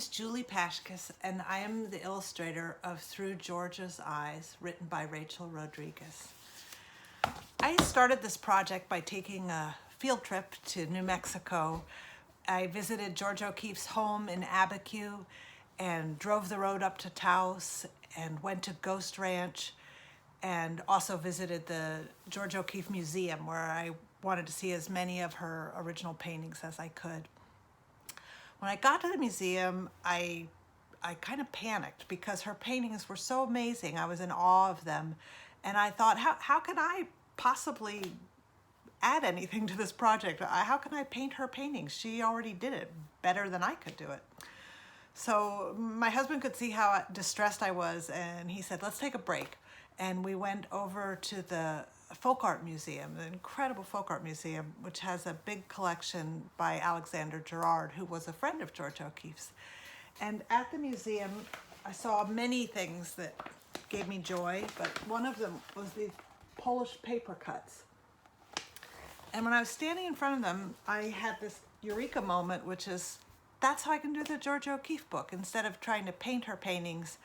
name's Julie Paschkis, and I am the illustrator of Through Georgia's Eyes, written by Rachel Rodriguez. I started this project by taking a field trip to New Mexico. I visited Georgia O'Keeffe's home in Abiquiu and drove the road up to Taos and went to Ghost Ranch and also visited the Georgia O'Keeffe Museum, where I wanted to see as many of her original paintings as I could. When I got to the museum, I kind of panicked because her paintings were so amazing. I was in awe of them. And I thought, how can I possibly add anything to this project? How can I paint her paintings? She already did it better than I could do it. So my husband could see how distressed I was, and he said, let's take a break. And we went over to the Folk Art Museum, the incredible Folk Art Museum, which has a big collection by Alexander Gerard, who was a friend of Georgia O'Keeffe's. And at the museum, I saw many things that gave me joy, but one of them was these Polish paper cuts. And when I was standing in front of them, I had this eureka moment, which is, that's how I can do the Georgia O'Keeffe book. Instead of trying to paint her paintings,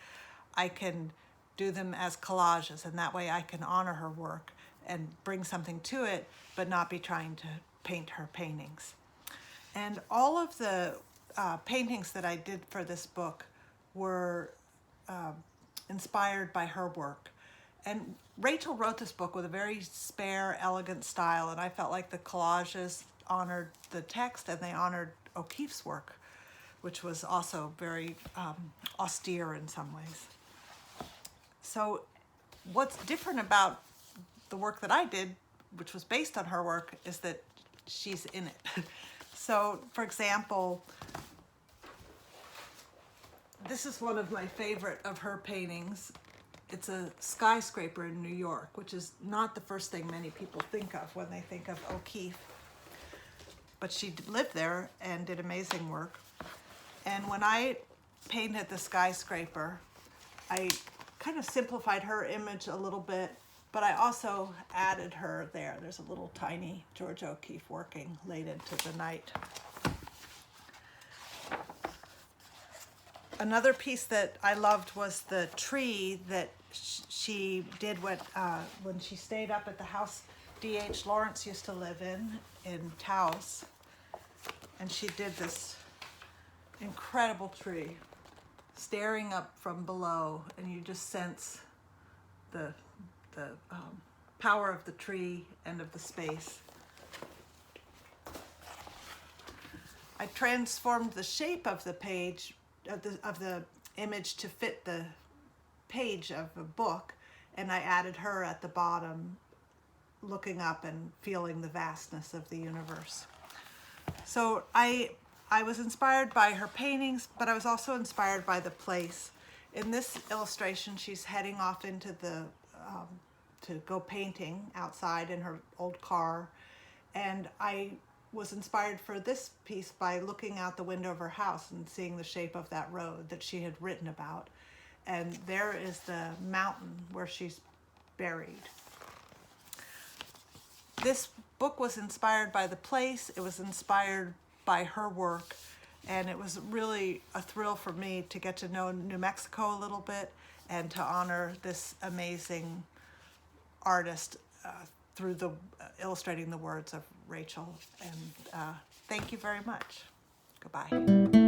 I can do them as collages, and that way I can honor her work and bring something to it, but not be trying to paint her paintings. And all of the paintings that I did for this book were inspired by her work. And Rachel wrote this book with a very spare, elegant style, and I felt like the collages honored the text and they honored O'Keeffe's work, which was also very austere in some ways. So what's different about the work that I did, which was based on her work, is that she's in it. So, for example, this is one of my favorite of her paintings. It's a skyscraper in New York, which is not the first thing many people think of when they think of O'Keeffe. But she lived there and did amazing work. And when I painted the skyscraper, I kind of simplified her image a little bit, but I also added her there. There's a little tiny Georgia O'Keeffe working late into the night. Another piece that I loved was the tree that she did when she stayed up at the house D.H. Lawrence used to live in Taos. And she did this incredible tree staring up from below, and you just sense the power of the tree and of the space. I transformed the shape of the page, of the image, to fit the page of a book, and I added her at the bottom, looking up and feeling the vastness of the universe. So I was inspired by her paintings, but I was also inspired by the place. In this illustration, she's heading off into the to go painting outside in her old car, and I was inspired for this piece by looking out the window of her house and seeing the shape of that road that she had written about. And there is the mountain where she's buried. This book was inspired by the place, it was inspired by her work, and it was really a thrill for me to get to know New Mexico a little bit and to honor this amazing artist through the illustrating the words of Rachel. And thank you very much. Goodbye.